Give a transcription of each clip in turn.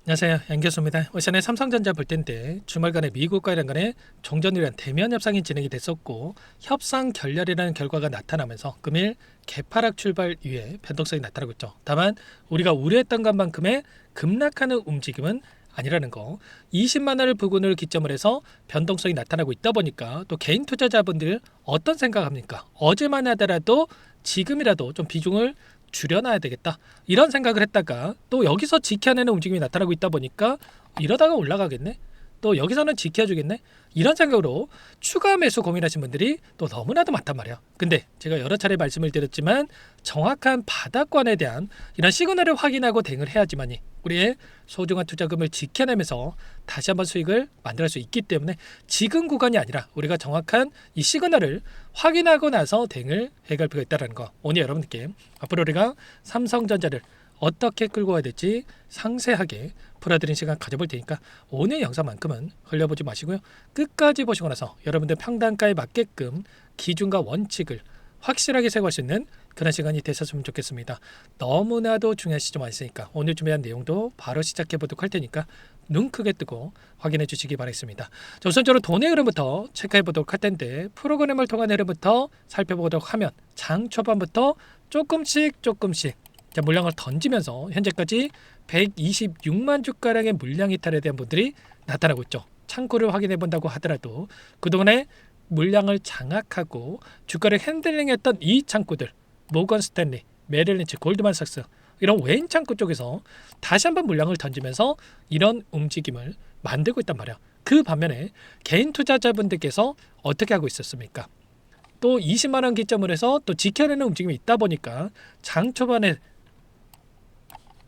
안녕하세요. 양교수입니다. 올 시간에 삼성전자 볼 텐데 주말간에 미국과 이란 간의 종전이란 대면 협상이 진행이 됐었고 협상 결렬이라는 결과가 나타나면서 금일 개파락 출발 이후에 변동성이 나타나고 있죠. 다만 우리가 우려했던 것만큼의 급락하는 움직임은 아니라는 거. 20만 원을 부근을 기점으로 해서 변동성이 나타나고 있다 보니까 또 개인 투자자분들 어떤 생각합니까? 어제만 하더라도 지금이라도 좀 비중을 줄여놔야 되겠다 이런 생각을 했다가 또 여기서 지켜내는 움직임이 나타나고 있다 보니까 이러다가 올라가겠네, 또 여기서는 지켜주겠네, 이런 생각으로 추가 매수 고민하신 분들이 또 너무나도 많단 말이야. 근데 제가 여러 차례 말씀을 드렸지만 정확한 바닥권에 대한 이런 시그널을 확인하고 대응을 해야지만이 우리의 소중한 투자금을 지켜내면서 다시 한번 수익을 만들 수 있기 때문에 지금 구간이 아니라 우리가 정확한 이 시그널을 확인하고 나서 대응을 해갈 필요가 있다는 거, 오늘 여러분들께 앞으로 우리가 삼성전자를 어떻게 끌고 가야 될지 상세하게 풀어드린 시간 가져볼 테니까 오늘 영상만큼은 흘려보지 마시고요. 끝까지 보시고 나서 여러분들 평단가에 맞게끔 기준과 원칙을 확실하게 세워갈 수 있는 그런 시간이 되셨으면 좋겠습니다. 너무나도 중요한 시점 있으니까 오늘 준비한 내용도 바로 시작해 보도록 할 테니까 눈 크게 뜨고 확인해 주시기 바라겠습니다. 자, 우선적으로 돈의 흐름부터 체크해 보도록 할 텐데 프로그램을 통한 흐름부터 살펴보도록 하면 장 초반부터 조금씩 자, 물량을 던지면서 현재까지 126만 주가량의 물량 이탈에 대한 분들이 나타나고 있죠. 창구를 확인해 본다고 하더라도 그동안에 물량을 장악하고 주가를 핸들링했던 이 창구들, 모건 스탠리, 메릴린치, 골드만삭스 이런 외인 창구 쪽에서 다시 한번 물량을 던지면서 이런 움직임을 만들고 있단 말이야. 그 반면에 개인 투자자분들께서 어떻게 하고 있었습니까? 또 20만 원 기점을 해서 또 지켜내는 움직임이 있다 보니까 장 초반에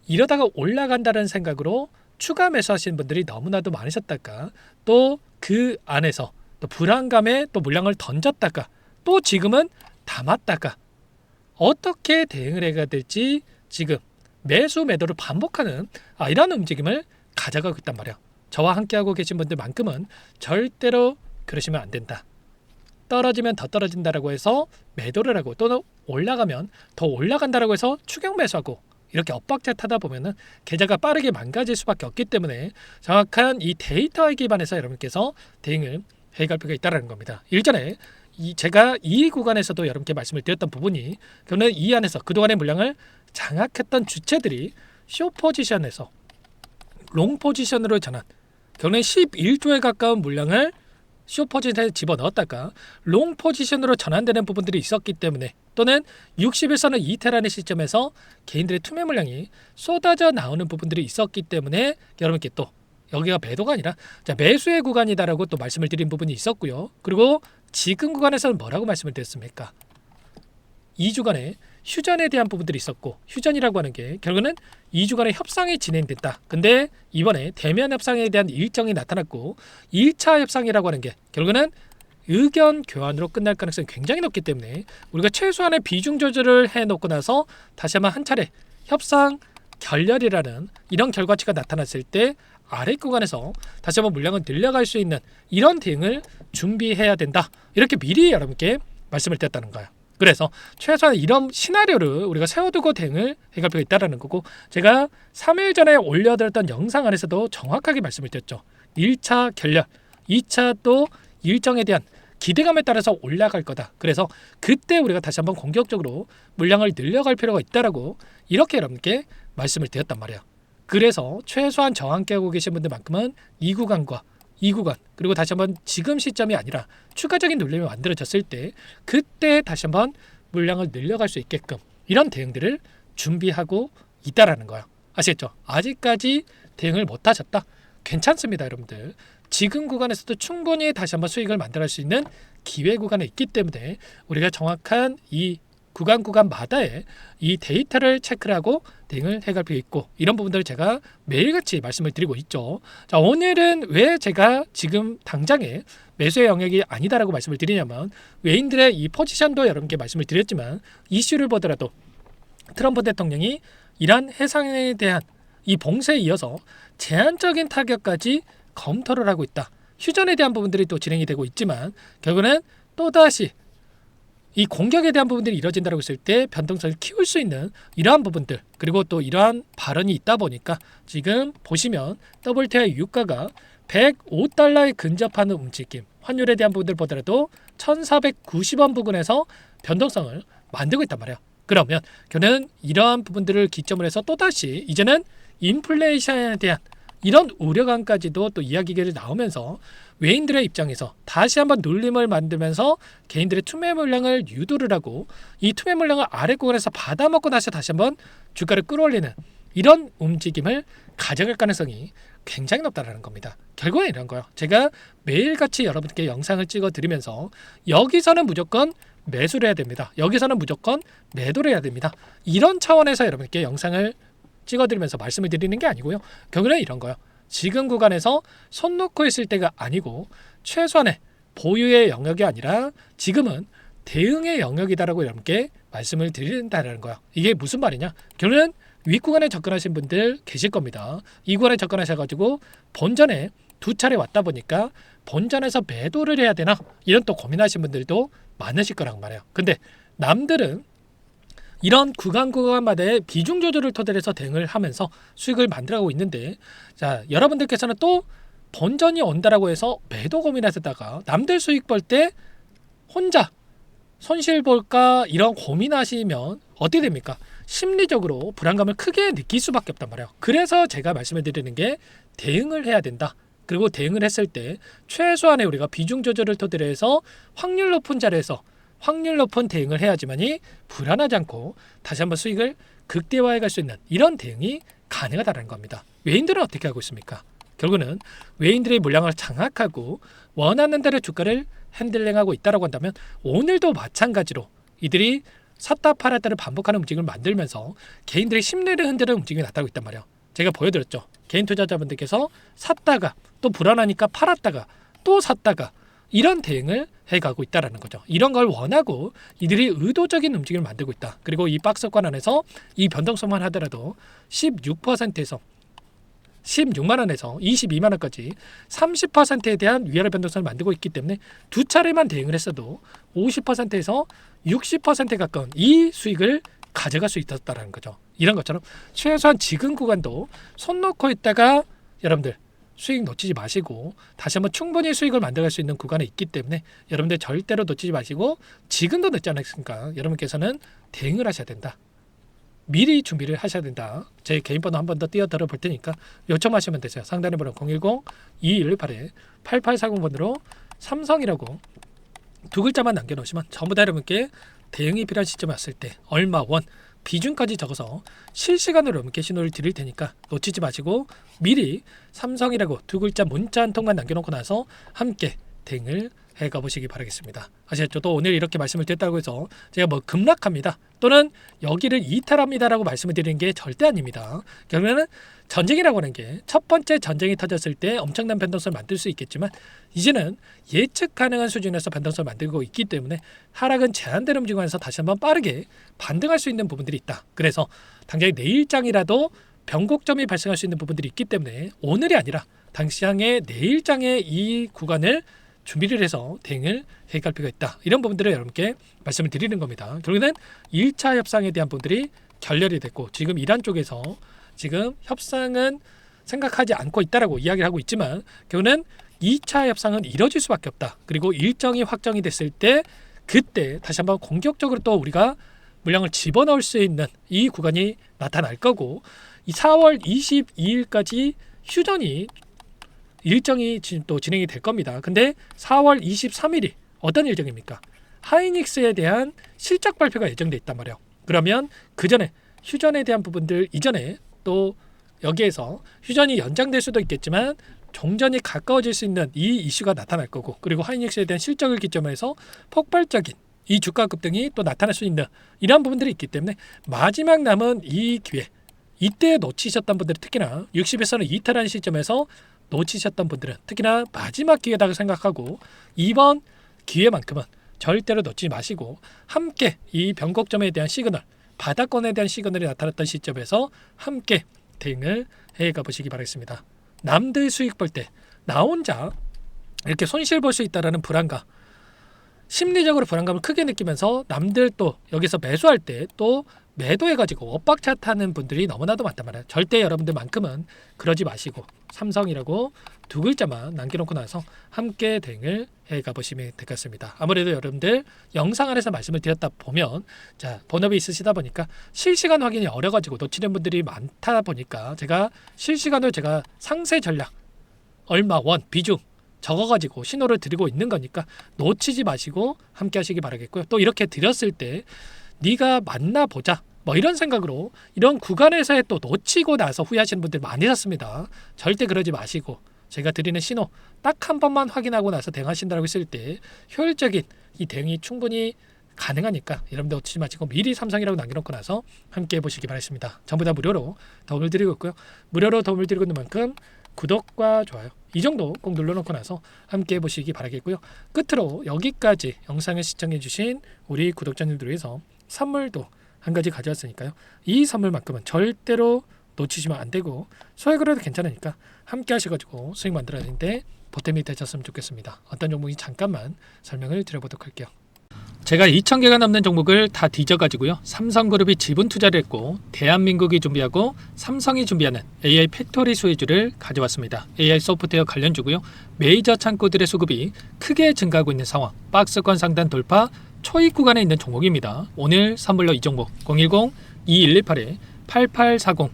이러다가 올라간다는 생각으로 추가 매수하시는 분들이 너무나도 많으셨다가 또 그 안에서 또 불안감에 또 물량을 던졌다가 또 지금은 담았다가 어떻게 대응을 해야 될지 지금 매수 매도를 반복하는 이런 움직임을 가져가고 있단 말이야. 저와 함께하고 계신 분들만큼은 절대로 그러시면 안 된다. 떨어지면 더 떨어진다라고 해서 매도를 하고 또는 올라가면 더 올라간다라고 해서 추격 매수하고 이렇게 엇박자 타다 보면은 계좌가 빠르게 망가질 수밖에 없기 때문에 정확한 이 데이터에 기반해서 여러분께서 대응을 해갈 필요가 있다는 겁니다. 일전에 제가 이 구간에서도 여러분께 말씀을 드렸던 부분이 그러면 이 안에서 그동안의 물량을 장악했던 주체들이 쇼 포지션에서 롱 포지션으로 전환, 경매 11조에 가까운 물량을 쇼 포지션에 집어넣었다가 롱 포지션으로 전환되는 부분들이 있었기 때문에 또는 60일선을 이탈하는 시점에서 개인들의 투매 물량이 쏟아져 나오는 부분들이 있었기 때문에 여러분께 또 여기가 매도가 아니라 매수의 구간이다라고 또 말씀을 드린 부분이 있었고요. 그리고 지금 구간에서는 뭐라고 말씀을 드렸습니까? 2주간의 휴전에 대한 부분들이 있었고, 휴전이라고 하는 게 결국은 2주간의 협상이 진행됐다. 근데 이번에 대면 협상에 대한 일정이 나타났고 1차 협상이라고 하는 게 결국은 의견 교환으로 끝날 가능성이 굉장히 높기 때문에 우리가 최소한의 비중 조절을 해놓고 나서 다시 한번 한 차례 협상 결렬이라는 이런 결과치가 나타났을 때 아래 구간에서 다시 한번 물량을 늘려갈 수 있는 이런 대응을 준비해야 된다. 이렇게 미리 여러분께 말씀을 드렸다는 거예요. 그래서 최소한 이런 시나리오를 우리가 세워두고 대응을 해갈 필요가 있다는 거고, 제가 3일 전에 올려드렸던 영상 안에서도 정확하게 말씀을 드렸죠. 1차 결렬, 2차 또 일정에 대한 기대감에 따라서 올라갈 거다. 그래서 그때 우리가 다시 한번 공격적으로 물량을 늘려갈 필요가 있다라고 이렇게 여러분께 말씀을 드렸단 말이에요. 그래서 최소한 저와 함께 하고 계신 분들만큼은 이 구간과 이 구간, 그리고 다시 한번 지금 시점이 아니라 추가적인 눌림이 만들어졌을 때 그때 다시 한번 물량을 늘려갈 수 있게끔 이런 대응들을 준비하고 있다라는 거예요. 아시겠죠? 아직까지 대응을 못 하셨다? 괜찮습니다, 여러분들. 지금 구간에서도 충분히 다시 한번 수익을 만들어갈 수 있는 기회 구간에 있기 때문에 우리가 정확한 이 구간마다의 이 데이터를 체크를 하고 대응을 해갈 필요 있고, 이런 부분들을 제가 매일같이 말씀을 드리고 있죠. 자, 오늘은 왜 제가 지금 당장에 매수의 영역이 아니다라고 말씀을 드리냐면, 외인들의 이 포지션도 여러분께 말씀을 드렸지만 이슈를 보더라도 트럼프 대통령이 이란 해상에 대한 이 봉쇄에 이어서 제한적인 타격까지 검토를 하고 있다. 휴전에 대한 부분들이 또 진행이 되고 있지만 결국은 또다시 이 공격에 대한 부분들이 이루어진다고 했을 때 변동성을 키울 수 있는 이러한 부분들, 그리고 또 이러한 발언이 있다 보니까 지금 보시면 WTI 유가가 105달러에 근접하는 움직임, 환율에 대한 부분들 보더라도 1490원 부근에서 변동성을 만들고 있단 말이에요. 그러면 저는 이러한 부분들을 기점으로 해서 또다시 이제는 인플레이션에 대한 이런 우려감까지도 또 이야기가 나오면서 외인들의 입장에서 다시 한번 눌림을 만들면서 개인들의 투매 물량을 유도를 하고 이 투매 물량을 아래 구간에서 받아먹고 나서 다시 한번 주가를 끌어올리는 이런 움직임을 가져갈 가능성이 굉장히 높다는 겁니다. 결국은 이런 거예요. 제가 매일같이 여러분께 영상을 찍어드리면서 여기서는 무조건 매수를 해야 됩니다. 여기서는 무조건 매도를 해야 됩니다. 이런 차원에서 여러분께 영상을 찍어드리면서 말씀을 드리는 게 아니고요. 결국은 이런 거예요. 지금 구간에서 손 놓고 있을 때가 아니고 최소한의 보유의 영역이 아니라 지금은 대응의 영역이다라고 여러분께 말씀을 드린다는 거예요. 이게 무슨 말이냐? 결국은 윗구간에 접근하신 분들 계실 겁니다. 이 구간에 접근하셔가지고 본전에 두 차례 왔다 보니까 본전에서 매도를 해야 되나? 이런 또 고민하신 분들도 많으실 거란 말이에요. 근데 남들은 이런 구간마다의 비중 조절을 토대로 해서 대응을 하면서 수익을 만들어가고 있는데, 자, 여러분들께서는 또 본전이 온다라고 해서 매도 고민하시다가 남들 수익 볼 때 혼자 손실 볼까 이런 고민하시면 어떻게 됩니까? 심리적으로 불안감을 크게 느낄 수밖에 없단 말이에요. 그래서 제가 말씀을 드리는 게 대응을 해야 된다. 그리고 대응을 했을 때 최소한의 우리가 비중 조절을 토대로 해서 확률 높은 자리에서 확률 높은 대응을 해야지만이 불안하지 않고 다시 한번 수익을 극대화해 갈 수 있는 이런 대응이 가능하다는 겁니다. 외인들은 어떻게 하고 있습니까? 결국은 외인들의 물량을 장악하고 원하는 대로 주가를 핸들링하고 있다고 한다면 오늘도 마찬가지로 이들이 샀다 팔았다를 반복하는 움직임을 만들면서 개인들의 심리를 흔드는 움직임이 나타나고 있단 말이에요. 제가 보여드렸죠. 개인 투자자분들께서 샀다가 또 불안하니까 팔았다가 또 샀다가 이런 대응을 해가고 있다는 거죠. 이런 걸 원하고 이들이 의도적인 움직임을 만들고 있다. 그리고 이 박스권 안에서 이 변동성만 하더라도 16%에서 16만 원에서 22만 원까지 30%에 대한 위아래 변동성을 만들고 있기 때문에 두 차례만 대응을 했어도 50%에서 60%에 가까운 이 수익을 가져갈 수 있었다는 거죠. 이런 것처럼 최소한 지금 구간도 손 놓고 있다가 여러분들 수익 놓치지 마시고 다시 한번 충분히 수익을 만들어갈 수 있는 구간에 있기 때문에 여러분들 절대로 놓치지 마시고 지금도 늦지 않았으니까 여러분께서는 대응을 하셔야 된다. 미리 준비를 하셔야 된다. 제 개인 번호 한 번 더 띄어들어 볼 테니까 요청하시면 되세요. 상단의 번호 010-2218-8840번으로 삼성이라고 두 글자만 남겨놓으시면 전부 다 여러분께 대응이 필요한 시점에 왔을 때 얼마 원 비중까지 적어서 실시간으로 여러분께 신호를 드릴 테니까 놓치지 마시고 미리 삼성이라고 두 글자 문자 한 통만 남겨놓고 나서 함께 대응을 해가 보시기 바라겠습니다. 아시겠죠? 또 오늘 이렇게 말씀을 드렸다고 해서 제가 뭐 급락합니다 또는 여기를 이탈합니다라고 말씀을 드리는 게 절대 아닙니다. 결국에는 전쟁이라고 하는 게 첫 번째 전쟁이 터졌을 때 엄청난 변동성을 만들 수 있겠지만 이제는 예측 가능한 수준에서 변동성을 만들고 있기 때문에 하락은 제한된 움직임에서 다시 한번 빠르게 반등할 수 있는 부분들이 있다. 그래서 당장 내일장이라도 변곡점이 발생할 수 있는 부분들이 있기 때문에 오늘이 아니라 당장의 내일장의 이 구간을 준비를 해서 대응을 해갈 필요가 있다. 이런 부분들을 여러분께 말씀을 드리는 겁니다. 결국에는 1차 협상에 대한 부분들이 결렬이 됐고 지금 이란 쪽에서 지금 협상은 생각하지 않고 있다라고 이야기를 하고 있지만 결국에는 2차 협상은 이뤄질 수밖에 없다. 그리고 일정이 확정이 됐을 때 그때 다시 한번 공격적으로 또 우리가 물량을 집어넣을 수 있는 이 구간이 나타날 거고 이 4월 22일까지 휴전이 일정이 또 진행이 될 겁니다. 근데 4월 23일이 어떤 일정입니까? 하이닉스에 대한 실적 발표가 예정돼 있단 말이에요. 그러면 그 전에 휴전에 대한 부분들 이전에 또 여기에서 휴전이 연장될 수도 있겠지만 종전이 가까워질 수 있는 이 이슈가 나타날 거고 그리고 하이닉스에 대한 실적을 기점으로 해서 폭발적인 이 주가 급등이 또 나타날 수 있는 이러한 부분들이 있기 때문에 마지막 남은 이 기회 이때 놓치셨던 분들은 특히나 60에서는 이탈하는 시점에서 놓치셨던 분들은 특히나 마지막 기회다고 생각하고 이번 기회만큼은 절대로 놓치지 마시고 함께 이 변곡점에 대한 시그널 바닥권에 대한 시그널이 나타났던 시점에서 함께 대응을 해가 보시기 바라겠습니다. 남들 수익 볼 때 나 혼자 이렇게 손실 볼 수 있다는 불안감 심리적으로 불안감을 크게 느끼면서 남들 또 여기서 매수할 때 또 매도해가지고 엇박 차트하는 분들이 너무나도 많단 말이에요. 절대 여러분들만큼은 그러지 마시고 삼성이라고 두 글자만 남겨놓고 나서 함께 대응을 해가 보시면 되겠습니다. 아무래도 여러분들 영상 안에서 말씀을 드렸다 보면 자 본업이 있으시다 보니까 실시간 확인이 어려가지고 놓치는 분들이 많다 보니까 제가 실시간으로 제가 상세 전략 얼마 원 비중 적어가지고 신호를 드리고 있는 거니까 놓치지 마시고 함께 하시기 바라겠고요. 또 이렇게 드렸을 때 네가 만나보자 뭐 이런 생각으로 이런 구간에서의 또 놓치고 나서 후회하시는 분들 많이 셨습니다. 절대 그러지 마시고 제가 드리는 신호 딱 한 번만 확인하고 나서 대응하신다고 했을 때 효율적인 이 대응이 충분히 가능하니까 여러분들 놓치지 마시고 미리 삼성이라고 남겨놓고 나서 함께 해보시기 바랍니다. 전부 다 무료로 도움을 드리고 있고요. 무료로 도움을 드리고 있는 만큼 구독과 좋아요 이 정도 꼭 눌러놓고 나서 함께 해보시기 바라겠고요. 끝으로 여기까지 영상을 시청해주신 우리 구독자님들 위해서 선물도 한 가지 가져왔으니까요. 이 선물만큼은 절대로 놓치시면 안 되고 소액으로 해도 괜찮으니까 함께 하셔가지고 수익 만들어내는데 보탬이 되셨으면 좋겠습니다. 어떤 종목이 잠깐만 설명을 드려보도록 할게요. 제가 2,000개가 넘는 종목을 다 뒤져가지고요. 삼성그룹이 지분 투자를 했고 대한민국이 준비하고 삼성이 준비하는 AI 팩토리 수혜주를 가져왔습니다. AI 소프트웨어 관련주고요. 메이저 창고들의 수급이 크게 증가하고 있는 상황, 박스권 상단 돌파 초입 구간에 있는 종목입니다. 오늘 선물로 이 종목 010-2118-8840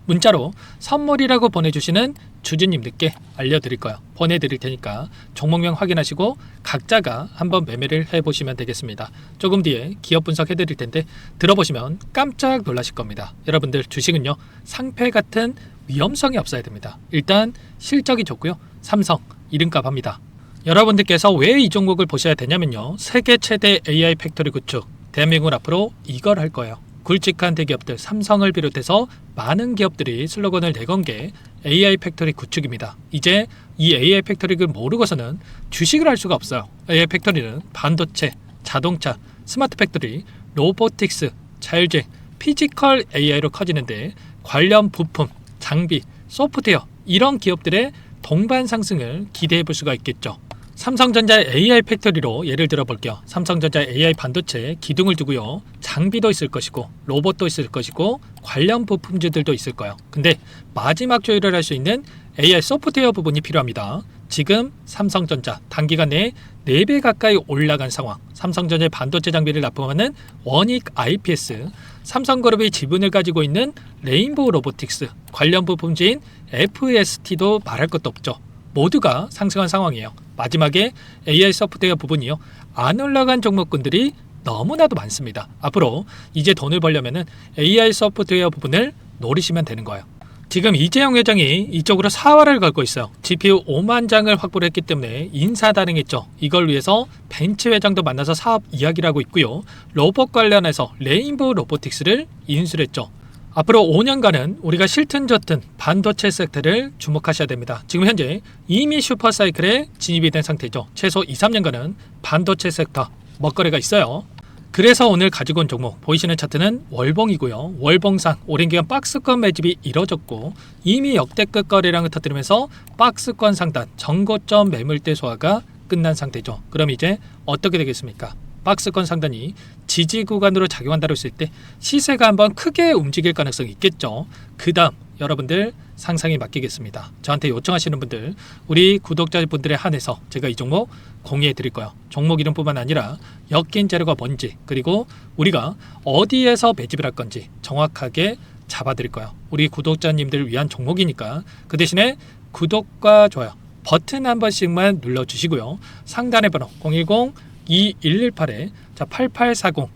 문자로 선물이라고 보내주시는 주주님들께 알려드릴 거예요. 보내드릴 테니까 종목명 확인하시고 각자가 한번 매매를 해보시면 되겠습니다. 조금 뒤에 기업 분석해드릴 텐데 들어보시면 깜짝 놀라실 겁니다. 여러분들 주식은요 상패 같은 위험성이 없어야 됩니다. 일단 실적이 좋고요. 삼성 이름값 합니다. 여러분들께서 왜 이 종목을 보셔야 되냐면요. 세계 최대 AI 팩토리 구축 대한민국은 앞으로 이걸 할 거예요. 굵직한 대기업들 삼성을 비롯해서 많은 기업들이 슬로건을 내건 게 AI 팩토리 구축입니다. 이제 이 AI 팩토리를 모르고서는 주식을 할 수가 없어요. AI 팩토리는 반도체, 자동차, 스마트 팩토리, 로보틱스, 자율주행, 피지컬 AI로 커지는데 관련 부품, 장비, 소프트웨어 이런 기업들의 동반 상승을 기대해 볼 수가 있겠죠. 삼성전자의 AI 팩토리로 예를 들어 볼게요. 삼성전자 AI 반도체 기둥을 두고요. 장비도 있을 것이고 로봇도 있을 것이고 관련 부품주들도 있을 거예요. 근데 마지막 조율을 할 수 있는 AI 소프트웨어 부분이 필요합니다. 지금 삼성전자 단기간 내에 4배 가까이 올라간 상황. 삼성전자의 반도체 장비를 납품하는 원익 IPS, 삼성그룹이 지분을 가지고 있는 레인보우 로보틱스, 관련 부품주인 FST도 말할 것도 없죠. 모두가 상승한 상황이에요. 마지막에 AI 소프트웨어 부분이요. 안 올라간 종목군들이 너무나도 많습니다. 앞으로 이제 돈을 벌려면 AI 소프트웨어 부분을 노리시면 되는 거예요. 지금 이재용 회장이 이쪽으로 사활을 걸고 있어요. GPU 5만 장을 확보를 했기 때문에 인사단행했죠. 이걸 위해서 벤츠 회장도 만나서 사업 이야기를 하고 있고요. 로봇 관련해서 레인보우 로보틱스를 인수를 했죠. 앞으로 5년간은 우리가 싫든 좋든 반도체 섹터를 주목하셔야 됩니다. 지금 현재 이미 슈퍼사이클에 진입이 된 상태죠. 최소 2-3년간은 반도체 섹터 먹거리가 있어요. 그래서 오늘 가지고 온 종목 보이시는 차트는 월봉이고요. 월봉상 오랜 기간 박스권 매집이 이뤄졌고 이미 역대급 거래량을 터뜨리면서 박스권 상단 전고점 매물대 소화가 끝난 상태죠. 그럼 이제 어떻게 되겠습니까? 박스권 상단이 지지 구간으로 작용한다고 했을 때 시세가 한번 크게 움직일 가능성이 있겠죠. 그 다음 여러분들 상상에 맡기겠습니다. 저한테 요청하시는 분들 우리 구독자분들에 한해서 제가 이 종목 공유해 드릴 거예요. 종목 이름뿐만 아니라 엮인 재료가 뭔지 그리고 우리가 어디에서 매집을 할 건지 정확하게 잡아 드릴 거예요. 우리 구독자님들을 위한 종목이니까 그 대신에 구독과 좋아요 버튼 한 번씩만 눌러주시고요. 상단의 번호 010-2118-8840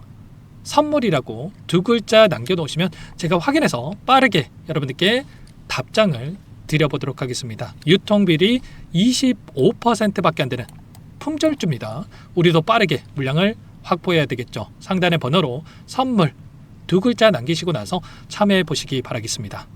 선물이라고 두 글자 남겨놓으시면 제가 확인해서 빠르게 여러분들께 답장을 드려보도록 하겠습니다. 유통비리 25%밖에 안 되는 품절주입니다. 우리도 빠르게 물량을 확보해야 되겠죠. 상단의 번호로 선물 두 글자 남기시고 나서 참여해 보시기 바라겠습니다.